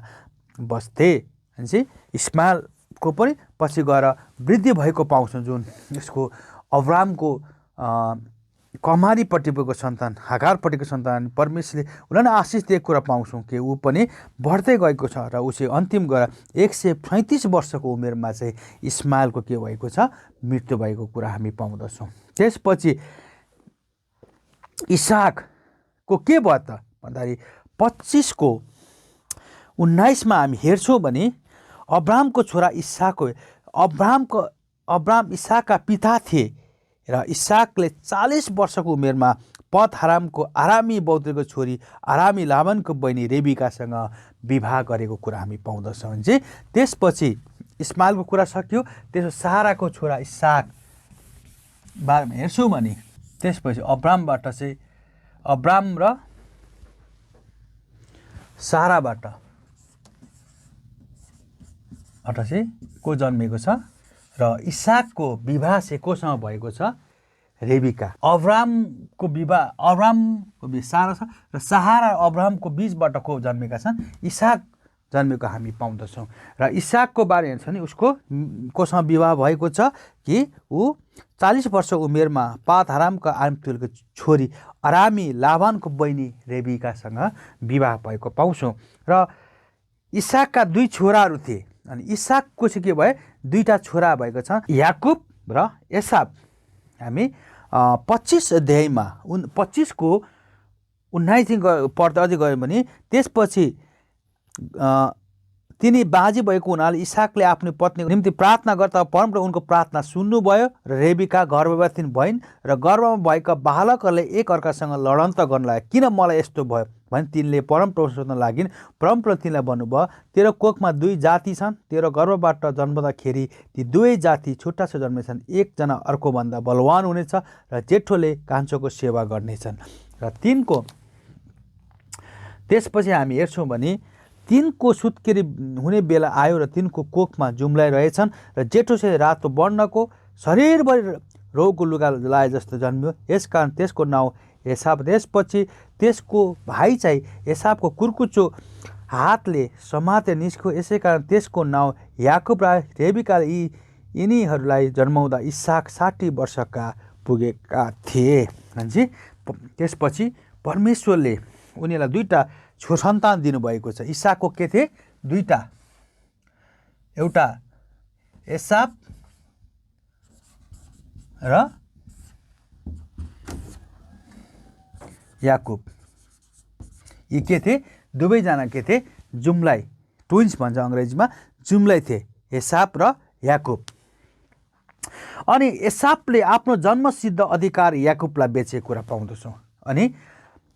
बस्थे। भनेपछि इस्माइलको पनि पछि गएर वृद्धि भएको पाउँछौँ, जुन यसको अब्रामको कमारीपट्टिको सन्तान, हागारपट्टिको सन्तान परमेश्वरले उसलाई आशिष दिएको कुरा पाउँछौँ कि ऊ पनि बढ्दै गएको छ र ऊ चाहिँ अन्तिम गएर 135 वर्षको उमेरमा चाहिँ इस्माइलको के भएको छ, मृत्यु भएको कुरा हामी पाउँदछौँ। त्यसपछि इसाकको के भयो त भन्दाखेरि 25:19 हामी हेर्छौँ भने अब्रामको छोरा इसाक हो। अब्राम इसाकका पिता थिए र इसाकले 40 वर्षको उमेरमा पदहारामको आरामी बौद्धको छोरी आरामी लाबानको बहिनी रेबिकासँग विवाह गरेको कुरा हामी पाउँदछौँ। भने त्यसपछि इस्माइलको कुरा सकियो। त्यसो साराको छोरा इसाक बारेमा हेर्छौँ भने त्यसपछि अब्रामबाट चाहिँ अब्राम र साराबाट चाहिँ को जन्मेको छ र इसाकको विवाह चाहिँ कोसँग भएको छ, रेबिका। अब्रामको सारा छ र सारा अब्रामको बीचबाट को जन्मेका छन्, इसाक जन्मेको हामी पाउँदछौँ। र इसाकको बारे हेर्छ भने उसको कोसँग विवाह भएको छ कि ऊ 40 वर्षको उमेरमा पादहारामका आरामको छोरी आरामी लाबानको बहिनी रेबिकासँग विवाह भएको पाउँछौँ। र इसाकका 2 छोराहरू थिए अनि इसाकको चाहिँ के भयो, 2टा छोरा भएको छ, याकुब र एसाव। हामी 25 अध्यायमा 25:19 पढ्दै अझै गयौँ भने त्यसपछि तिनी बाँझी भएको हुनाले इसाकले आफ्नो पत्नीको निम्ति प्रार्थना गर्दा परमप्रभु उनको प्रार्थना सुन्नुभयो र रेबिका गर्भवती भइन् र गर्भमा भएका बालकहरूले एक अर्कासँग लडन्त गर्न लाग्यो, किन मलाई यस्तो भयो भने तिनले परमप्रभु सोध्न लागिन्। परमप्रभु तिनलाई भन्नुभयो, तेरो कोखमा 2 जाति छन्, तेरो गर्भबाट जन्मदाखेरि ती 2 जाति छुट्टा छुट्टा जन्मेछन्, एकजना अर्कोभन्दा बलवान हुनेछ र जेठोले कान्छोको सेवा गर्नेछन्। र तिनको त्यसपछि हामी हेर्छौँ भने तिनको सुत्केरी हुने बेला आयो र तिनको कोखमा जुम्लाई रहेछन् र जेठो चाहिँ रातो वर्णको शरीरभरि रोगको लुगा लाए जस्तो जन्मियो, यसकारण त्यसको नाउँ एसाव। त्यसपछि त्यसको भाइ चाहिँ एसावको कुर्कुच्चो हातले समाते निस्क्यो, यसै कारण त्यसको नाउँ याकुब। र रेबिकाले यिनीहरूलाई जन्माउँदा इसाक 60 वर्षका पुगेका थिए। भन्छ त्यसपछि परमेश्वरले उनीहरूलाई 2टा सन्तान दिनुभएको छ। इसाकको के थिए, 2टा, एउटा एसाव र याकुब। यी के थिए, 2जना के थिए, जुम्लाई, ट्विन्स भन्छ अङ्ग्रेजीमा, जुम्लाई थिए, एसाव र याकुब। अनि एसावले आफ्नो जन्मसिद्ध अधिकार याकुबलाई बेचेको कुरा पाउँदछौँ। अनि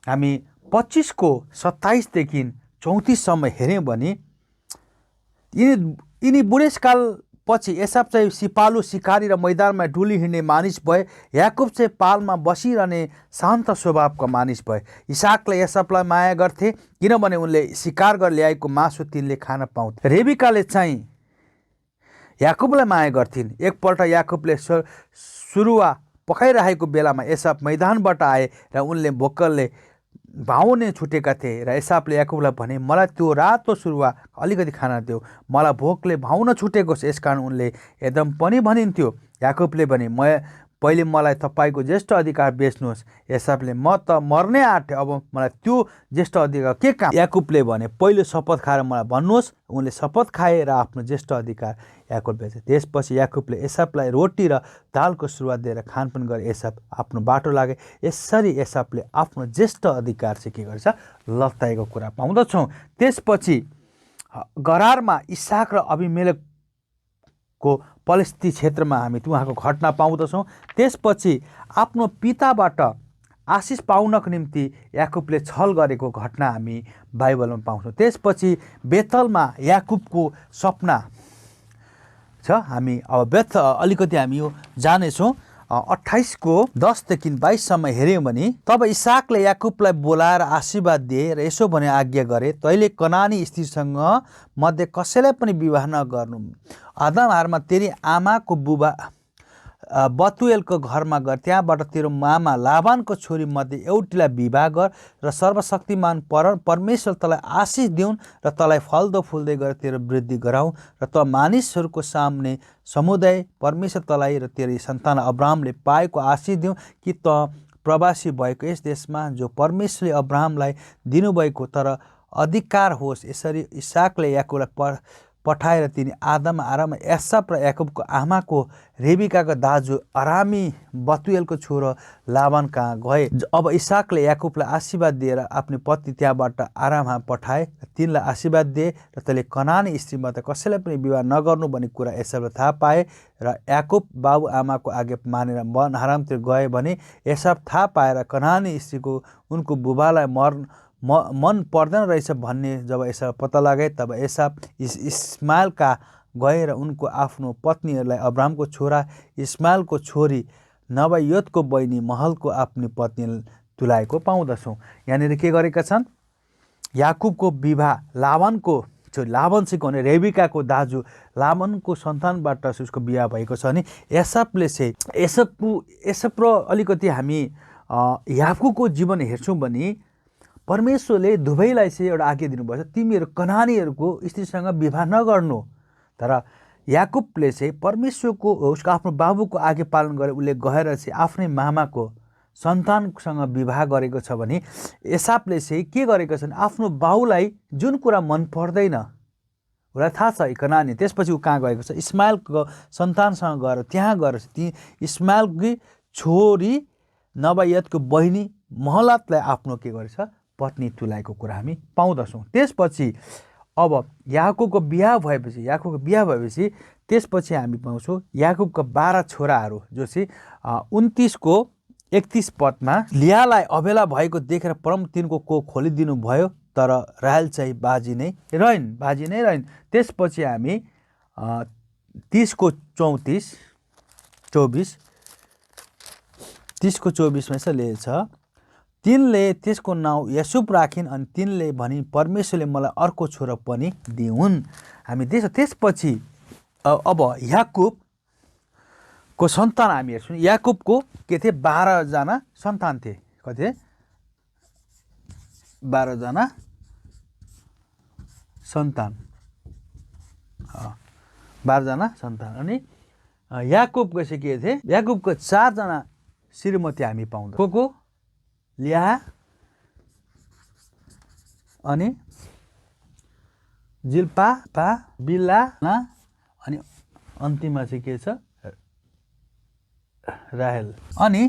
हामी 25:27 34 हेऱ्यौँ भने यिनी बुढेसकाल पछि एसाव चाहिँ सिपालु सिकारी र मैदानमा डुली हिँड्ने मानिस भए, याकुब चाहिँ पालमा बसिरहने शान्त स्वभावका मानिस भए। इसाकले एसावलाई माया गर्थे किनभने उनले शिकार गरेर ल्याएको मासु तिनले खान पाउँथे। रेबिकाले चाहिँ याकुबलाई माया गर्थिन्। एकपल्ट याकुबले सुरुवा पकाइरहेको बेलामा एसाव मैदानबाट आए र उनले भोकलले भाउने छुटेका थिए र एसावले याकुबलाई भने, मलाई त्यो रातो सुरुवा अलिकति खान देऊ, मलाई भोकले भाउन छुटेको छ। यसकारण उनले एकदम पनि भनिन्थ्यो। याकुबले भने, पहिले मलाई तपाईँको ज्येष्ठ अधिकार बेच्नुहोस्। एसावले, म त मर्नै आँटे, अब मलाई त्यो ज्येष्ठ अधिकार के काम। याकुबले भने, पहिले शपथ खाएर मलाई भन्नुहोस्। उनले शपथ खाए र आफ्नो ज्येष्ठ अधिकार याकुब बेचे। त्यसपछि याकुबले एसावलाई रोटी र दालको सुरुवात दिएर खानपान गरे। एसाव आफ्नो बाटो लागे। यसरी एसावले आफ्नो ज्येष्ठ अधिकार चाहिँ के गर्छ, लत्याएको कुरा पाउँदछौँ। त्यसपछि गरारमा इसाक र अबिमेलेकको पलेस्ती क्षेत्रमा हामी उहाँको घटना पाउँदछौँ। त्यसपछि आफ्नो पिताबाट आशिष पाउनको निम्ति याकुबले छल गरेको घटना हामी बाइबलमा पाउँछौँ। त्यसपछि बेतलमा याकुबको सपना छ। हामी अब अलिकति हामी यो जानेछौँ। 28:10-22 हेऱ्यौँ भने, तब इसाकले याकुबलाई बोलाएर आशीर्वाद दिए र यसो भने आज्ञा गरे, तैँले कनानी स्त्रीसँग मध्ये कसैलाई पनि विवाह नगर्नु। आदमहारमा तेरी आमाको बुबा बतुएलको घरमा गर, त्यहाँबाट तेरो मामा लाबानको छोरी मध्ये एउटीलाई विवाह गर र सर्वशक्तिमान परमेश्वर तँलाई आशिष दिउन् र तँलाई फल्दो फुल्दै गएर तेरो वृद्धि गराउँ र त मानिसहरूको सामने समुदाय परमेश्वर तँलाई र तेरो सन्तान अब्राहमले पाएको आशिष दिउँ कि त प्रवासी भएको यस देशमा जो परमेश्वरले अब्राहमलाई दिनुभएको तर अधिकार होस्। यसरी इसाकले याकुबलाई पठाएर तिनी आदम आराम एसाप र याकुबको आमाको रेबिकाको दाजु अरामी बतुएलको छोरो लाबान कहाँ गए। अब इसाकले याकुबलाई आशीर्वाद दिएर आफ्नो पत्नी त्यहाँबाट आराममा पठाए, तिनलाई आशीर्वाद दिए र तैँले कनानी स्त्रीबाट कसैलाई पनि विवाह नगर्नु भन्ने कुरा एसापले थाहा पाए र याकुब बाबु आमाको आज्ञा मानेर वन हारामतिर गए भने एसाप थाहा पाएर कनानी स्त्रीको उनको बुबालाई मन पर्दैन रहेछ भन्ने जब एसाप पत्ता लगाए, तब एसाप इस्माएलका गएर उनको आफ्नो पत्नीहरूलाई अब्राहमको छोरा इस्माएलको छोरी नबायोतको बहिनी महलको आफ्नो पत्नी तुलाएको पाउँदछौँ। यहाँनिर के गरेका छन्? याकुबको विवाह लाबानको छोरी, लाबान चाहिँ भने रेबिकाको दाजु लाबानको सन्तानबाट उसको विवाह भएको छ भने एसापले चाहिँ एसाप र अलिकति हामी याकुबको जीवन हेर्छौँ भने परमेश्वरले दुवैलाई चाहिँ एउटा आज्ञा दिनुपर्छ, तिमीहरू कनानीहरूको स्त्रीसँग विवाह नगर्नु। तर याकुबले चाहिँ परमेश्वरको उसको आफ्नो बाबुको आज्ञा पालन गरेर उसले गएर चाहिँ आफ्नै मामाको सन्तानसँग विवाह गरेको छ भने एसापले चाहिँ के गरेको छन्? आफ्नो बाउलाई जुन कुरा मन पर्दैन, उसलाई थाहा छ कनानी, त्यसपछि ऊ कहाँ गएको छ? इस्माएलको सन्तानसँग गएर त्यहाँ गएर ती इस्माएलकी छोरी नबायतको बहिनी महलतलाई आफ्नो के गरेछ? पत्नी तुलाएको कुरा हामी पाउँदछौँ। त्यसपछि अब याकुबको बिहा भएपछि त्यसपछि हामी पाउँछौँ याकुबका 12 छोराहरू जो चाहिँ 29-31 पदमा लियालाई अबेला भएको देखेर परम तिनको को खोलिदिनु भयो, तर राहेल चाहिँ बाजी नै रहिन्। त्यसपछि हामी 30-24 मा लेख तिनले त्यसको नाउँ यसुब राखिन् अनि तिनले भनिन् परमेश्वरले मलाई अर्को छोरा पनि दिउन्। हामी त्यसपछि अब याकुबको सन्तान हामी हेर्छौँ। याकुबको के थिए? 12 जना सन्तान थिए। कति थिए? 12 जना सन्तान। 12 जना सन्तान। अनि याकुबको चाहिँ के थिए? याकुबको 4 जना श्रीमती हामी पाउँछौँ। को लिया अनि जिल्पा बिल्ला अनि अन्तिममा चाहिँ के छ? राहेल। अनि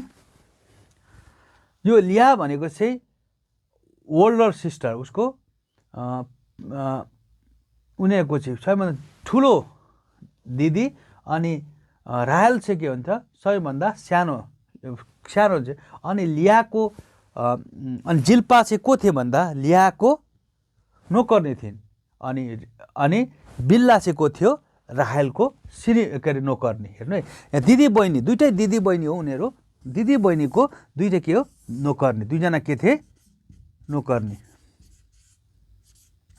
यो लिया भनेको चाहिँ ओल्डर सिस्टर, उसको उनीहरूको चाहिँ सबैभन्दा ठुलो दिदी। अनि राहेल चाहिँ के हुन्छ? सबैभन्दा सानो चाहिँ। अनि लियाको अनि जिल्पा चाहिँ को थिए भन्दा लियाको नोकर्नी थिइन्। अनि बिल्ला चाहिँ को थियो? राहेलको नोकर्नी। हेर्नु है, यहाँ दिदी बहिनी, दुइटै दिदी बहिनी हो उनीहरू। दिदी बहिनीको दुइटै के हो? नोकर्नी। 2 जना के थिए? नोकर्नी।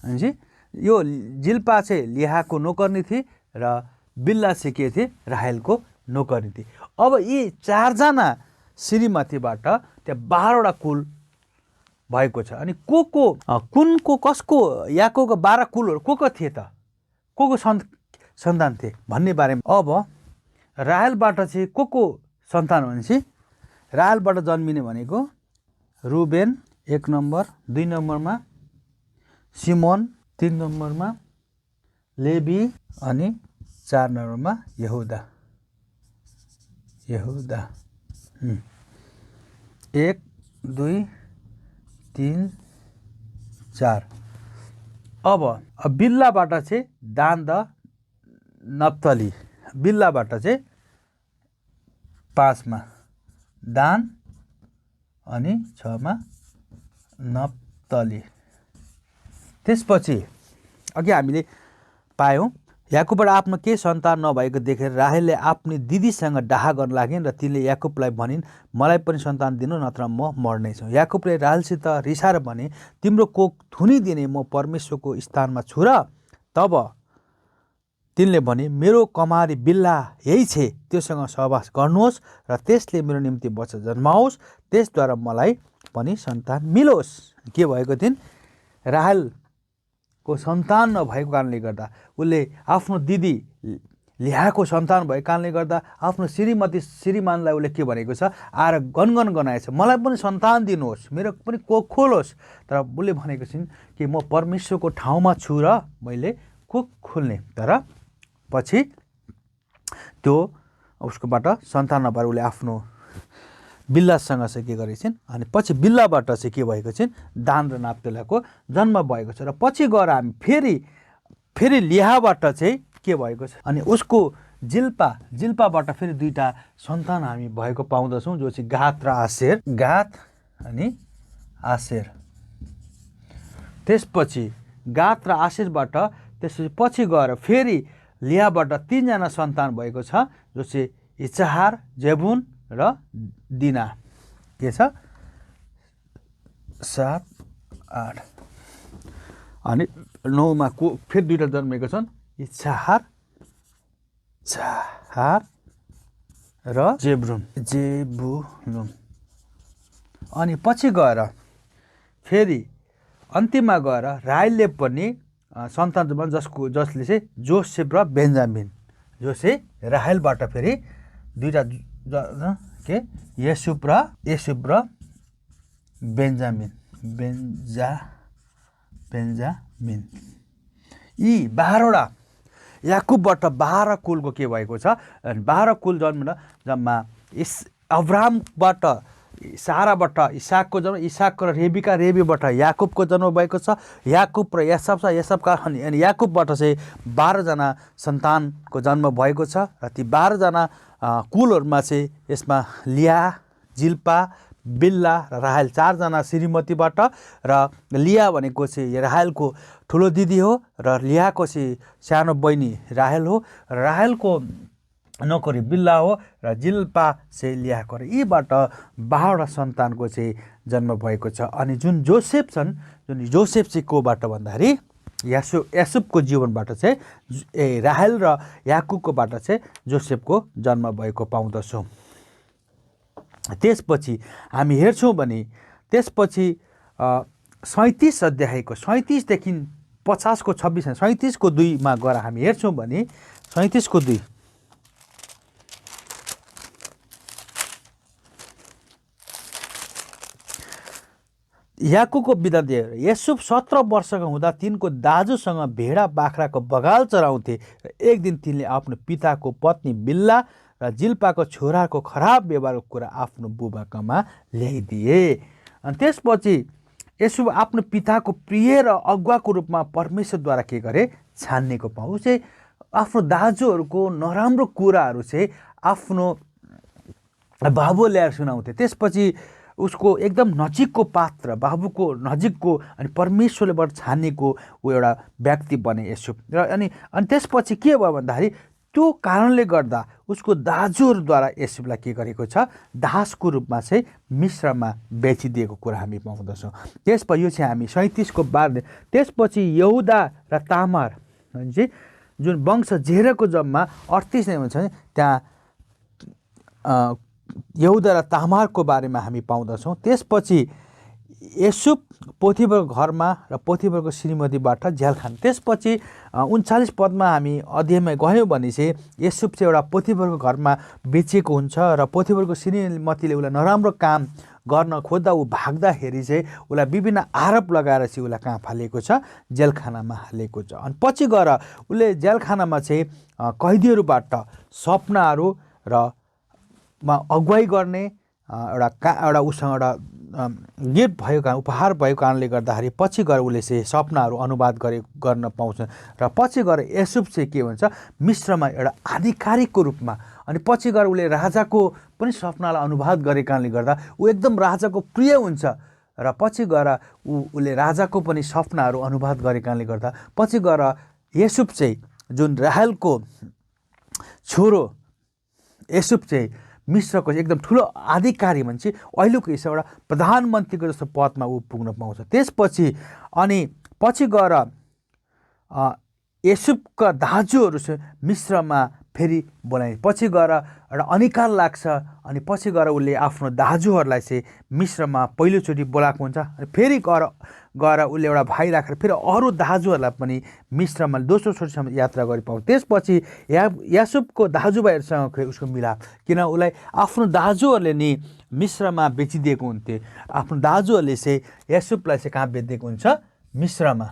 अनि यो जिल्पा चाहिँ लियाको नोकर्नी थिए र बिल्ला चाहिँ के थिए? राहेलको नोकर्नी थिए। अब यी 4 जना श्रीमतीबाट त्यहाँ 12वटा कुल भएको छ। अनि कुनको कसको याकुबको 12 कुलहरू को थिए त? को सन्तान थिए भन्ने बारेमा अब राहेलबाट चाहिँ को सन्तान भनेपछि राहेलबाट जन्मिने भनेको रुबेन 1 नम्बर, 2 नम्बरमा सिमोन, 3 नम्बरमा लेवी अनि 4 नम्बरमा यहुदा। 1 2 3 4। अब बिल्लाबाट चाहिँ दान र नप्तली। बिल्लाबाट चाहिँ 5 मा दान अनि 6 मा नप्तली। त्यसपछि अघि हामीले पायौँ याकुबबाट आफ्नो केही सन्तान नभएको देखेर राहेलले आफ्नो दिदीसँग डाहा गर्न लागिन् र तिनले याकुबलाई भनिन् मलाई पनि सन्तान दिनु नत्र म मर्नेछु। याकुबले राहेलसित रिसाएर भने तिम्रो कोख थुनिदिने म परमेश्वरको स्थानमा छु र तब तिनले भने मेरो कमारी बिल्ला यही छे, त्योसँग सहवास गर्नुहोस् र त्यसले मेरो निम्ति बच्चा जन्माओस्, त्यसद्वारा मलाई पनि सन्तान मिलोस्। के भएको थिइन्? राहेलको सन्तान नभएको कारणले गर्दा, उसले आफ्नो दिदी ल्याएको सन्तान भएको कारणले गर्दा आफ्नो श्रीमानलाई उसले के भनेको छ? आएर गनगन गनाएछ, मलाई पनि सन्तान दिनुहोस्, मेरो पनि कोख खोलोस्। तर उसले भनेको छिन् कि म परमेश्वरको ठाउँमा छु र मैले कोख खोल्ने। तर पछि त्यो उसकोबाट सन्तान नभएर उसले आफ्नो बिल्लासँग चाहिँ के गरेको छिन्, अनि पछि बिल्लाबाट चाहिँ के भएको छिन्? दान र नाप्तोलाको जन्म भएको छ। र पछि गएर हामी फेरि लिहाबाट चाहिँ के भएको छ? अनि उसको जिल्पाबाट फेरि 2टा सन्तान हामी भएको पाउँदछौँ, जो चाहिँ गात र आशेर। गात अनि आशेर। त्यसपछि गात र आशेरबाट त्यसपछि पछि गएर फेरि लिहाबाट 3जना सन्तान भएको छ, जो चाहिँ इच्छहार, जेबुन र दिना। के छ? 7, 8 अनि 9मा फेरि 2टा जन्मेको छन्, इच्छहार र जेबुन। अनि पछि गएर फेरि अन्तिममा गएर राहेलले पनि सन्तान जन्माउन्, जसले चाहिँ जोसेफ र बेन्जामिन, जो चाहिँ राहेलबाट फेरि 2टा के यसुप र बेन्जामिन। यी 12वटा याकुबबाट 12 कुलको के भएको छ? 12 कुल जम्मा अब्राहमबाट साराबाट इसाकको जन्म, इसाकको र रेबीबाट याकुबको जन्म भएको छ। याकुब र यसबका अनि याकुबबाट चाहिँ 12जना सन्तानको जन्म भएको छ। र ती 12जना कुलहरूमा चाहिँ यसमा लिया, जिल्पा, बिल्ला र राहेल 4जना श्रीमतीबाट। र लिया भनेको चाहिँ राहेलको ठुलो दिदी हो र लियाको चाहिँ सानो बहिनी राहेल हो। र राहेलको नोकरी बिल्ला हो र जिल्पा चाहिँ लियाको। र यीबाट 12वटा सन्तानको चाहिँ जन्म भएको छ। अनि जुन जोसेफ छन्, जुन जोसेफ चाहिँ कोबाट भन्दाखेरि यासुबको जीवनबाट चाहिँ राहेल र याकुबकोबाट चाहिँ जोसेफको जन्म भएको पाउँदछौँ। त्यसपछि हामी हेर्छौँ भने त्यसपछि 37 अध्यायको 37देखि 50को 26 37को 2मा गएर हामी हेर्छौँ भने 37को 2 याकुबको बिदा दिए। यसुब 17 वर्षका हुँदा तिनको दाजुसँग भेडा बाख्राको बगाल चराउँथे र एक दिन तिनले आफ्नो पिताको पत्नी बिल्ला र जिल्पाको छोराको खराब व्यवहारको कुरा आफ्नो बुबाकामा ल्याइदिए। अनि त्यसपछि यसुब आफ्नो पिताको प्रिय र अगुवाको रूपमा परमेश्वरद्वारा के गरे? छान्नेको पाऊ। चाहिँ आफ्नो दाजुहरूको नराम्रो कुराहरू चाहिँ आफ्नो बाबु ल्याएर सुनाउँथे। त्यसपछि उसको एकदम नजिकको पात्र, बाबुको नजिकको अनि परमेश्वरलेबाट छानिएको ऊ एउटा व्यक्ति बने यसुब। र अनि त्यसपछि के भयो भन्दाखेरि त्यो कारणले गर्दा उसको दाजुहरूद्वारा यसुबलाई के गरेको छ? दासको रूपमा चाहिँ मिश्रमा बेचिदिएको कुरा हामी पाउँदछौँ। त्यसपछि यो चाहिँ हामी 37को 12। त्यसपछि यहुदा र तामार चाहिँ जुन वंश जेरहको जम्मा 38 नै हुन्छ, त्यहाँ यहुदा र तामारको बारेमा हामी पाउँदछौँ। त्यसपछि यसुब पोथिफरको घरमा र पोथिफरको श्रीमतीबाट जेल खान। त्यसपछि 39 पदमा हामी अध्यायमा गयौँ भने चाहिँ यसुब चाहिँ एउटा पोथिफरको घरमा बेचिएको हुन्छ र पोथिफरको श्रीमतीले उसलाई नराम्रो काम गर्न खोज्दा ऊ भाग्दाखेरि चाहिँ उसलाई विभिन्न आरोप लगाएर चाहिँ उसलाई कहाँ फालेको छ? जेलखानामा हालेको छ। अनि पछि गएर उसले जेलखानामा चाहिँ कैदीहरूबाट सपनाहरू र अगुवाई गर्ने एउटा उसँग एउटा गिफ्ट भएको कारण, उपहार भएको कारणले गर्दाखेरि पछि गएर उसले चाहिँ सपनाहरू अनुवाद गर्न पाउँछ। र पछि गएर यसुब चाहिँ के भन्छ? मिश्रमा एउटा आधिकारिकको रूपमा, अनि पछि गएर उसले राजाको पनि सपनालाई अनुवाद गरेको कारणले गर्दा ऊ एकदम राजाको प्रिय हुन्छ। र पछि गएर उसले राजाको पनि सपनाहरू अनुवाद गरेको कारणले गर्दा पछि गएर यसुब चाहिँ जुन राहेलको छोरो यसुब चाहिँ मिश्रको एकदम ठुलो अधिकारी मान्छे, अहिलेको हिसाबबाट प्रधानमन्त्रीको जस्तो पदमा ऊ पुग्न पाउँछ। त्यसपछि अनि पछि गएर युसुफका दाजुहरू चाहिँ मिस्रमा फेरि बोलाए। पछि गएर एउटा अनिकाल लाग्छ अनि पछि गएर उसले आफ्नो दाजुहरूलाई चाहिँ मिस्रमा पहिलोचोटि बोलाएको हुन्छ। अनि फेरि गएर उसले एउटा भाइ राखेर फेरि अरू दाजुहरूलाई पनि मिस्रमा दोस्रो चोटिसम्म यात्रा गरिपाउँछ। त्यसपछि याकुबको दाजुभाइहरूसँग उसको मिलाप, किन उसलाई आफ्नो दाजुहरूले नि मिस्रमा बेचिदिएको हुन्थ्यो। आफ्नो दाजुहरूले चाहिँ याकुबलाई चाहिँ कहाँ बेचिदिएको हुन्छ? मिस्रमा।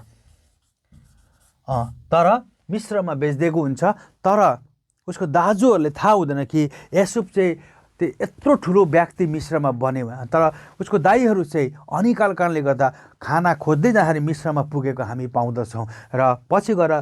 तर मिस्रमा बेचिदिएको हुन्छ। तर उसको दाजुहरूले थाहा हुँदैन कि याकुब चाहिँ त्यो यत्रो ठुलो व्यक्ति मिस्रमा बन्यो। तर उसको दाइहरू चाहिँ अनिकाल कारणले गर्दा खाना खोज्दै जाँदाखेरि मिस्रमा पुगेको हामी पाउँदछौँ। र पछि गएर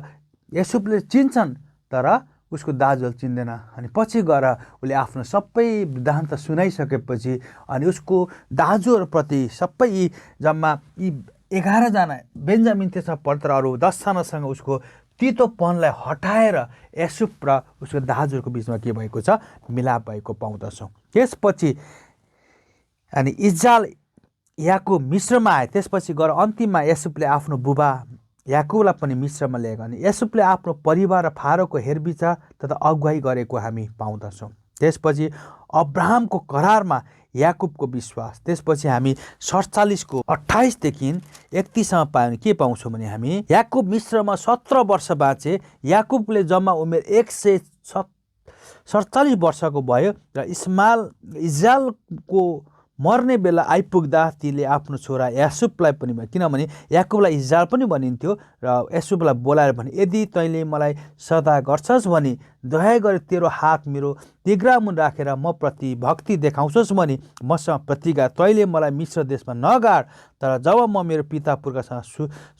याकुबले चिन्छन् तर उसको दाजुहरूले चिन्दैन। अनि पछि गएर उसले आफ्नो सबै वृत्तान्त सुनाइसकेपछि अनि उसको दाजुहरूप्रति सबै यी जम्मा यी 11 जना बेन्जामिन त्यसमा पर्छ, तर अरू 10 जनासँग उसको तितोपनलाई हटाएर याकुब र उसको दाजुहरूको बिचमा के भएको छ? मिलाप भएको पाउँदछौँ। त्यसपछि अनि इस्राएल याकुब मिस्रमा आए। त्यसपछि गएर अन्तिममा याकुबले आफ्नो बुबा याकुबलाई पनि मिस्रमा ल्याएको अनि याकुबले आफ्नो परिवार र फारोको हेरविचार तथा अगुवाई गरेको हामी पाउँदछौँ। त्यसपछि अब्राहमको करारमा याकुबको विश्वास। त्यसपछि हामी 47 को 28 देखि 31 सम्म पायौँ भने के पाउँछौँ भने हामी याकुब मिस्रमा 17 वर्ष बाँचे। याकुबले जम्मा उमेर 147 वर्षको भयो र इस्राएलको मर्ने बेला आइपुग्दा तिनले आफ्नो छोरा याकुबलाई पनि भन्यो, किनभने याकुबलाई इस्राएल पनि भनिन्थ्यो र याकुबलाई बोलाएर भने यदि तैँले मलाई सदा गर्छस् भने दया गरी तेरो हात मेरो तिघ्रामुनि राखेर म प्रति भक्ति देखाउँछस् भने मसँग प्रतिज्ञा तैँले मलाई मिस्र देशमा नगाड। तर जब म मेरो पिता पुर्खासँग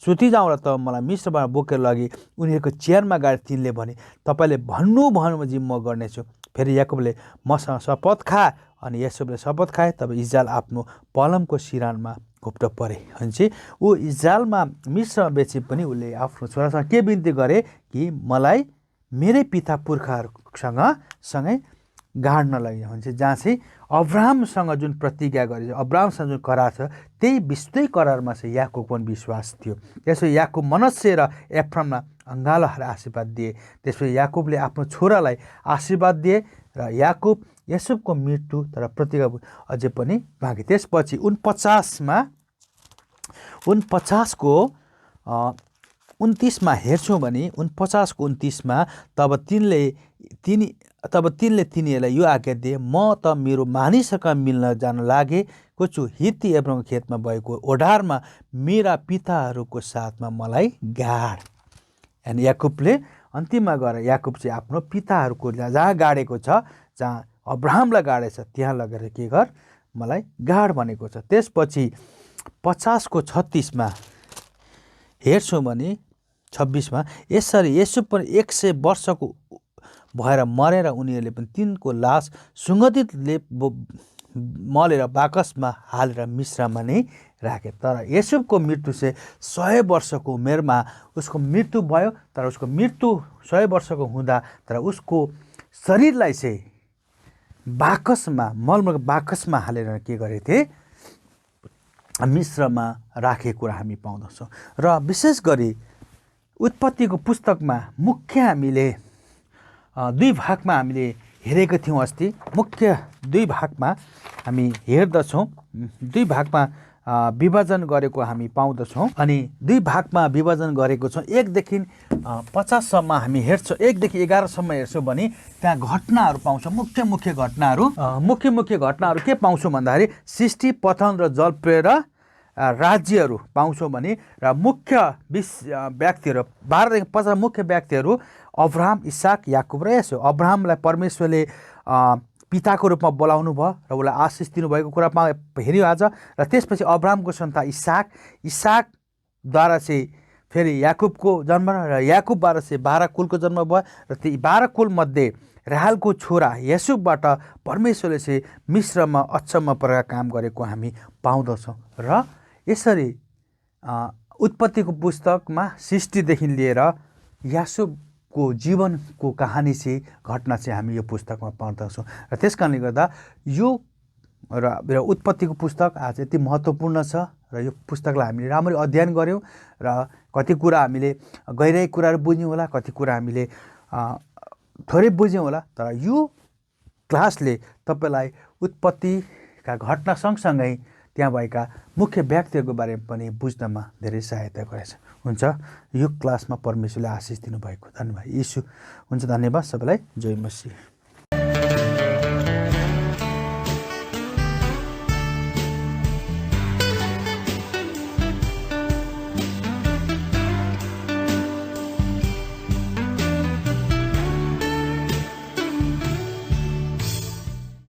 सुति जाउँ र तब मलाई मिस्रबाट बोकेर लगी उनीहरूको चेयरमा गाडी तिनले भने तपाईँले भन्नुभएपछि म गर्नेछु। फेरि याकुबले मसँग शपथ खा अनि याकुबले शपथ खाए। तब इस्राएल आफ्नो पलमको सिरानमा घोप्टो परे। अनि चाहिँ ऊ इस्राएलमा मिस्रमा बेचे पनि उसले आफ्नो छोरासँग के बिन्ती गरे कि मलाई मेरै पिता पुर्खाहरूसँग सँगै गाड्न लग्यो। भने चाहिँ जहाँ चाहिँ अब्राहमसँग जुन प्रतिज्ञा गरेछ, अब्राहमसँग जुन करार छ, त्यही करारमा चाहिँ याकुब पनि विश्वास थियो। त्यसपछि याकुब मनश्शे र एफ्रामलाई अङ्गालोहरू आशीर्वाद दिए। त्यसपछि याकुबले आफ्नो छोरालाई आशीर्वाद दिए र याकुब याकुबको मृत्यु तर प्रतिज्ञा अझै पनि बाँकी। त्यसपछि 49 को 29 हेर्छौँ भने 49 को 29 तब तिनले तिनीहरूलाई यो आज्ञा दिए, म त मेरो मानिसहरूसँग मिल्न जान लागेको छु। हित्ती एब्रामको खेतमा भएको ओढारमा मेरा पिताहरूको साथमा मलाई गाड। अनि याकुबले अन्तिममा गएर याकुब चाहिँ आफ्नो पिताहरूको जहाँ गाडेको छ, जहाँ अब्राहमलाई गाडेछ त्यहाँ लगेर के गर मलाई गाड भनेको छ। त्यसपछि 50 को 36 हेर्छौँ भने 26 यसरी याकुब पनि 100 वर्षको भएर मरेर उनीहरूले पनि तिनको लास सुगन्धित लेप मलेर बाकसमा हालेर मिस्रमा नै राखे। तर याकुबको मृत्यु चाहिँ 100 वर्षको उमेरमा उसको मृत्यु भयो। तर उसको मृत्यु 100 वर्षको हुँदा तर उसको शरीरलाई चाहिँ मलमलको बाकसमा हालेर के गरेको थिए? मिस्रमा राखेको कुरा हामी पाउँदछौँ। र विशेष गरी उत्पत्तिको पुस्तकमा मुख्य हामीले 2 भागमा हामीले हेरेको थियौँ। अस्ति मुख्य 2 भागमा हामी हेर्दछौँ, 2 भागमा विभाजन गरेको हामी पाउँदछौँ। अनि 2 भागमा विभाजन गरेको छौँ। 1 देखि 50 सम्म हामी हेर्छौँ, 1 देखि 11 सम्म हेर्छौँ भने त्यहाँ घटनाहरू पाउँछौँ। मुख्य घटनाहरू के पाउँछौँ भन्दाखेरि सृष्टि, पतन र जलप्रलय र राज्यहरू पाउँछौँ भने र मुख्य व्यक्तिहरू 12 देखि 50 मुख्य व्यक्तिहरू अब्राहम, इसाक, याकुब र यसो। अब्राहमलाई परमेश्वरले पिताको रूपमा बोलाउनु भयो र उसलाई आशिष दिनुभएको कुरा हेऱ्यो आज। र त्यसपछि अब्राहमको सन्तान इसाकद्वारा चाहिँ फेरि याकुबको जन्म र याकुबबाट चाहिँ 12 कुलको जन्म भयो र ती 12 कुलमध्ये राहेलको छोरा याकुबबाट परमेश्वरले चाहिँ मिस्रमा अचम्म प्रकार काम गरेको हामी पाउँदछौँ। र यसरी उत्पत्तिको पुस्तकमा सृष्टिदेखि लिएर याकुबको जीवनको कहानी चाहिँ घटना चाहिँ हामी यो पुस्तकमा पाउँदछौँ। र त्यस कारणले गर्दा यो र उत्पत्तिको पुस्तक आज यति महत्त्वपूर्ण छ र यो पुस्तकलाई हामीले राम्ररी अध्ययन गऱ्यौँ र कति कुरा हामीले गहिराई कुराहरू बुझ्यौँ होला, कति कुरा हामीले थोरै बुझ्यौँ होला, तर यो क्लासले तपाईँलाई उत्पत्तिका घटना सँगसँगै त्यहाँ भएका मुख्य व्यक्तिहरूको बारेमा पनि बुझ्नमा धेरै सहायता गरेछ। हुन्छ, यो क्लासमा परमेश्वरले आशिष दिनुभएको। धन्यवाद। यीशु हुन्छ। धन्यवाद सबैलाई। जय मसीह।